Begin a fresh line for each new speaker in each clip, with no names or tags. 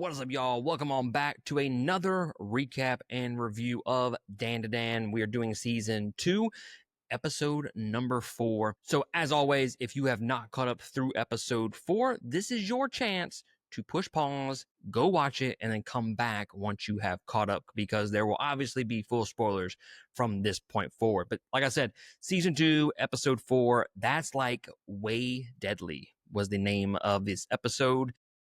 What is up, y'all? Welcome on back to another recap and review of Dandadan. We are doing season 2, episode number 4. So, as always, if you have not caught up through episode 4, this is your chance to push pause, go watch it, and then come back once you have caught up, because there will obviously be full spoilers from this point forward. But like I said, season 2, episode 4, that's like Way Deadly was the name of this episode.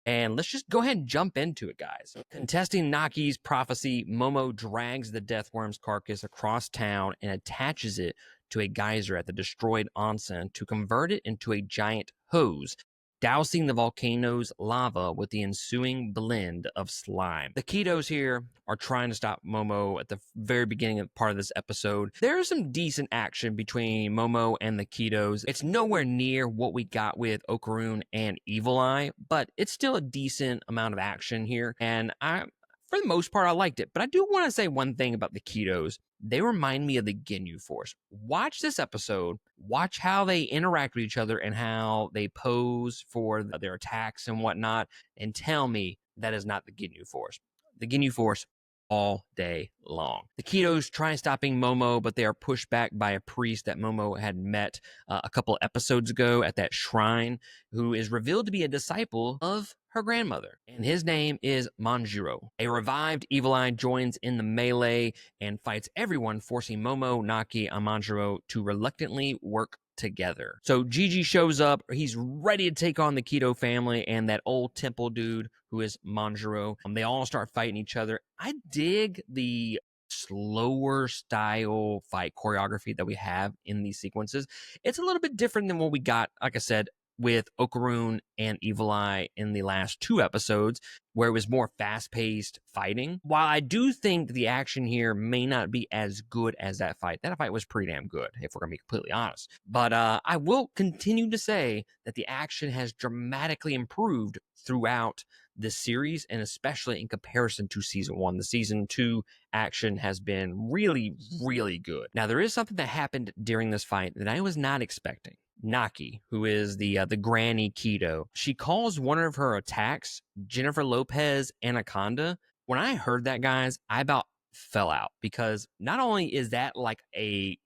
And let's just go ahead and jump into it, guys. Contesting Naki's prophecy, Momo drags the Deathworm's carcass across town and attaches it to a geyser at the destroyed onsen to convert it into a giant hose, dousing the volcano's lava with the ensuing blend of slime. The Kitos here are trying to stop Momo at the very beginning of part of this episode. There is some decent action between Momo and the Kitos. It's nowhere near what we got with Okarun and Evil Eye, but it's still a decent amount of action here, and for the most part, I liked it. But I do want to say one thing about the Kitos. They remind me of the Ginyu Force. Watch this episode. Watch how they interact with each other and how they pose for their attacks and whatnot, and tell me that is not the Ginyu Force. The Ginyu Force all day long. The Kitos try stopping Momo, but they are pushed back by a priest that Momo had met a couple episodes ago at that shrine, who is revealed to be a disciple of her grandmother, and his name is Manjiro. A revived Evil Eye joins in the melee and fights everyone, forcing Momo, Naki, and Manjiro to reluctantly work together. So Jiji shows up. He's ready to take on the Kito family and that old temple dude who is Manjiro. They all start fighting each other. I dig the slower style fight choreography that we have in these sequences. It's a little bit different than what we got, like I said, with Okarun and Evil Eye in the last 2 episodes, where it was more fast-paced fighting. While I do think the action here may not be as good as that fight was pretty damn good, if we're going to be completely honest. But I will continue to say that the action has dramatically improved throughout this series, and especially in comparison to season 1. The season 2 action has been really, really good. Now, there is something that happened during this fight that I was not expecting. Naki, who is the granny Kito, she calls one of her attacks Jennifer Lopez Anaconda. When I heard that, guys, I about fell out, because not only is that like a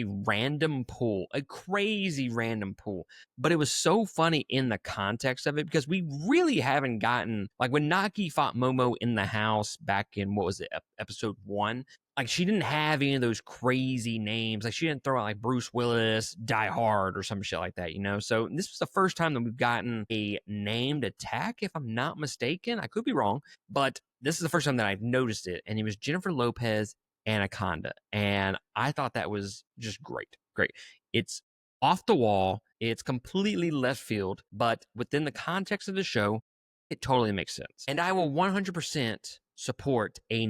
random pull, a crazy random pull, but it was so funny in the context of it, because we really haven't gotten, like when Naki fought Momo in the house back in, what was it, episode 1, like she didn't have any of those crazy names. Like she didn't throw out like Bruce Willis, Die Hard, or some shit like that, you know? So this was the first time that we've gotten a named attack, if I'm not mistaken. I could be wrong, but this is the first time that I've noticed it, and it was Jennifer Lopez Anaconda, and I thought that was just great. It's off the wall, it's completely left field, but within the context of the show, it totally makes sense. And I will 100% support a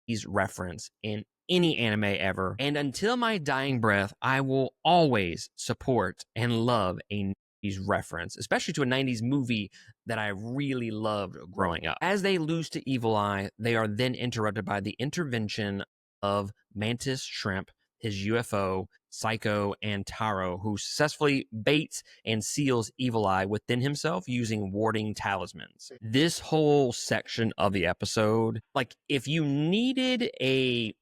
90s reference in any anime ever, and until my dying breath, I will always support and love a 90s reference, especially to a 90s movie that I really loved growing up. As they lose to Evil Eye, they are then interrupted by the intervention of Mantis Shrimp, his UFO, Psycho, and Taro, who successfully baits and seals Evil Eye within himself using warding talismans. This whole section of the episode, like if you needed a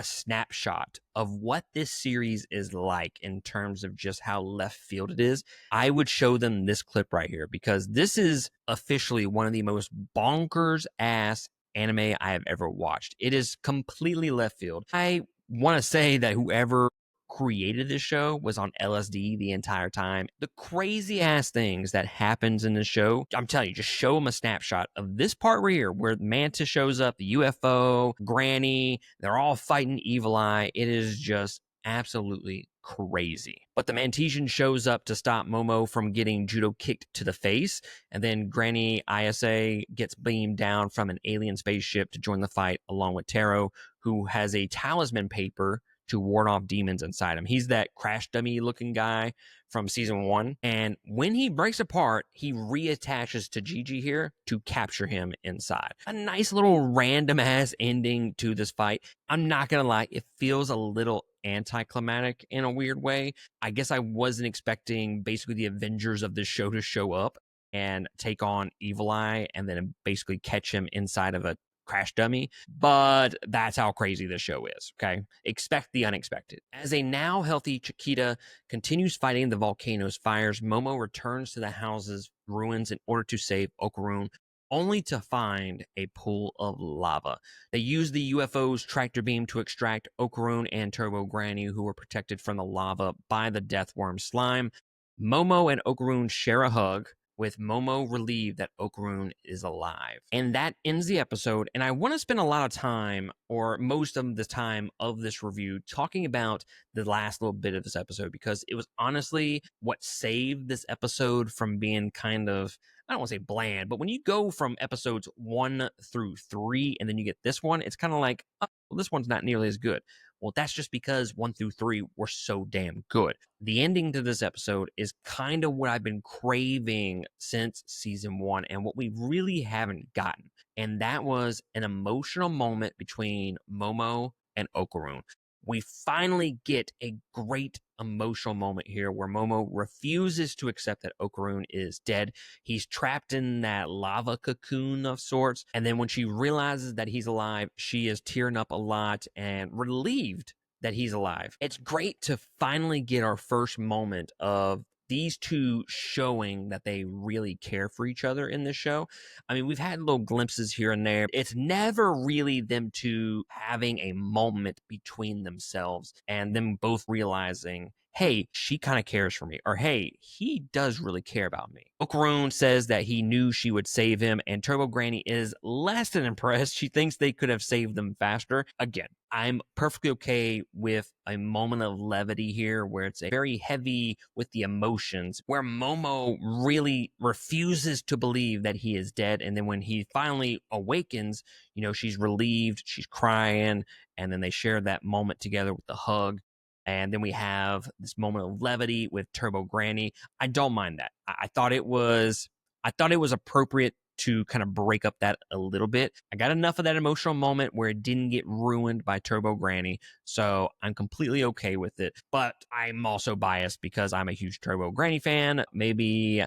snapshot of what this series is like in terms of just how left field it is, I would show them this clip right here, because this is officially one of the most bonkers ass anime I have ever watched. It is completely left field. I want to say that whoever created this show was on LSD the entire time. The crazy ass things that happens in the show, I'm telling you, just show them a snapshot of this part right here, where Mantis shows up, the UFO, Granny, they're all fighting Evil Eye. It is just absolutely crazy. But the Mantesian shows up to stop Momo from getting judo kicked to the face, and then Granny ISA gets beamed down from an alien spaceship to join the fight along with Taro, who has a talisman paper to ward off demons inside him. He's that crash dummy looking guy from season 1. And when he breaks apart, he reattaches to Jiji here to capture him inside. A nice little random ass ending to this fight. I'm not gonna lie, it feels a little anticlimactic in a weird way. I guess I wasn't expecting basically the Avengers of this show to show up. and take on Evil Eye and then basically catch him inside of a crash dummy. But that's how crazy this show is, okay? Expect the unexpected. As a now healthy Chiquita continues fighting the volcano's fires, Momo returns to the house's ruins in order to save Okarun, only to find a pool of lava. They use the UFO's tractor beam to extract Okarun and Turbo Granny, who were protected from the lava by the Deathworm slime. Momo and Okarun share a hug, with Momo relieved that Okarun is alive. And that ends the episode. And I want to spend a lot of time, or most of the time of this review, talking about the last little bit of this episode, because it was honestly what saved this episode from being kind of, I don't want to say bland, but when you go from episodes 1 through 3 and then you get this one, it's kind of like, oh, well, this one's not nearly as good. Well, that's just because 1 through 3 were so damn good. The ending to this episode is kind of what I've been craving since season 1 and what we really haven't gotten. And that was an emotional moment between Momo and Okarun. We finally get a great emotional moment here where Momo refuses to accept that Okarun is dead. He's trapped in that lava cocoon of sorts. And then when she realizes that he's alive, she is tearing up a lot and relieved that he's alive. It's great to finally get our first moment of these two showing that they really care for each other in this show. I mean, we've had little glimpses here and there. It's never really them two having a moment between themselves and them both realizing, hey, she kind of cares for me, or hey, he does really care about me. Okarun says that he knew she would save him, and Turbo Granny is less than impressed. She thinks they could have saved them faster. Again, I'm perfectly okay with a moment of levity here where it's a very heavy with the emotions, where Momo really refuses to believe that he is dead. And then when he finally awakens, you know, she's relieved, she's crying, and then they share that moment together with the hug. And then we have this moment of levity with Turbo Granny. I don't mind that. I thought it was appropriate to kind of break up that a little bit. I got enough of that emotional moment where it didn't get ruined by Turbo Granny, so I'm completely okay with it. But I'm also biased because I'm a huge Turbo Granny fan. Maybe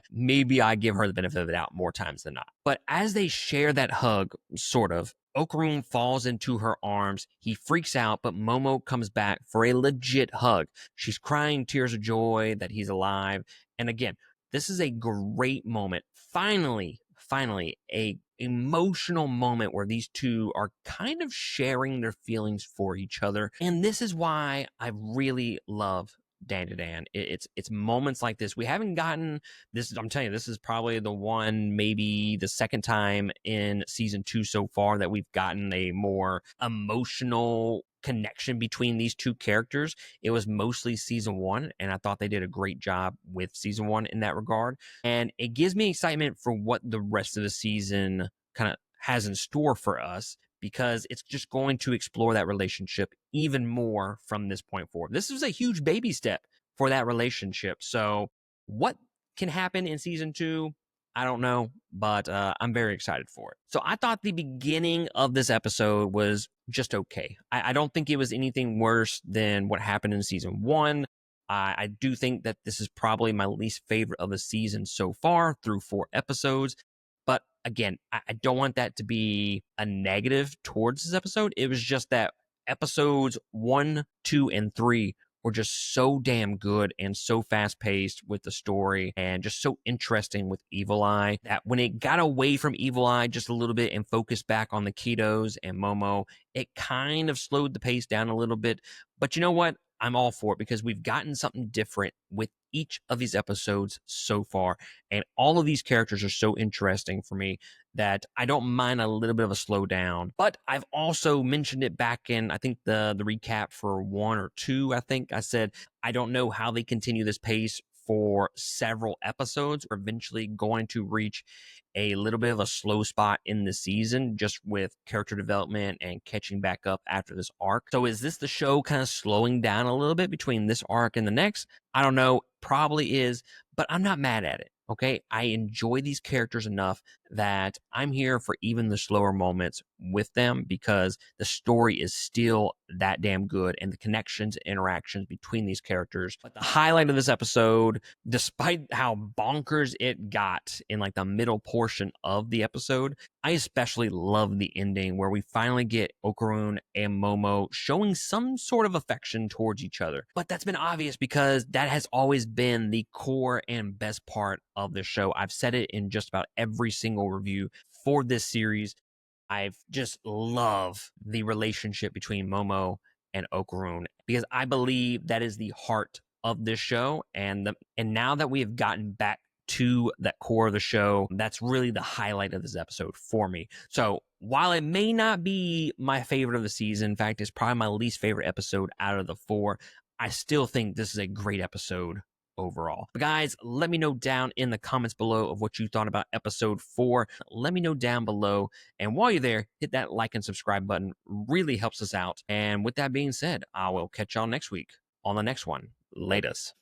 I give her the benefit of the doubt more times than not. But as they share that hug, sort of, Okarun falls into her arms. He freaks out, but Momo comes back for a legit hug. She's crying tears of joy that he's alive. And again, this is a great moment. Finally, a emotional moment where these two are kind of sharing their feelings for each other. And this is why I really love Dandadan. It's moments like this. We haven't gotten this. I'm telling you, this is probably the one, maybe the second time in season 2 so far that we've gotten a more emotional connection between these two characters. It was mostly season 1, and I thought they did a great job with season 1 in that regard. And it gives me excitement for what the rest of the season kind of has in store for us, because it's just going to explore that relationship even more from this point forward. This is a huge baby step for that relationship. So what can happen in season 2? I don't know, but I'm very excited for it. So I thought the beginning of this episode was just okay. I don't think it was anything worse than what happened in season 1. I do think that this is probably my least favorite of the season so far through 4 episodes. But again, I don't want that to be a negative towards this episode. It was just that episodes 1, 2, and 3 were just so damn good and so fast paced with the story and just so interesting with Evil Eye that when it got away from Evil Eye just a little bit and focused back on the Kitos and Momo, it kind of slowed the pace down a little bit. But you know what? I'm all for it because we've gotten something different with each of these episodes so far. And all of these characters are so interesting for me that I don't mind a little bit of a slowdown. But I've also mentioned it back in, I think, the recap for 1 or 2. I think I said, I don't know how they continue this pace for several episodes. We're eventually going to reach a little bit of a slow spot in the season just with character development and catching back up after this arc. So is this the show kind of slowing down a little bit between this arc and the next? I don't know. Probably is, but I'm not mad at it. Okay. I enjoy these characters enough that I'm here for even the slower moments with them because the story is still that damn good and the connections and interactions between these characters. But the highlight of this episode, despite how bonkers it got in like the middle portion of the episode, I especially love the ending where we finally get Okarun and Momo showing some sort of affection towards each other. But that's been obvious because that has always been the core and best part of the show. I've said it in just about every single review for this series. I've just love the relationship between Momo and Okarun because I believe that is the heart of this show. And now that we have gotten back to that core of the show, that's really the highlight of this episode for me. So while it may not be my favorite of the season, in fact, it's probably my least favorite episode out of the 4, I still think this is a great episode overall. But guys, let me know down in the comments below of what you thought about episode 4. Let me know down below. And while you're there, hit that like and subscribe button. Really helps us out. And with that being said, I will catch y'all next week on the next one. Latest.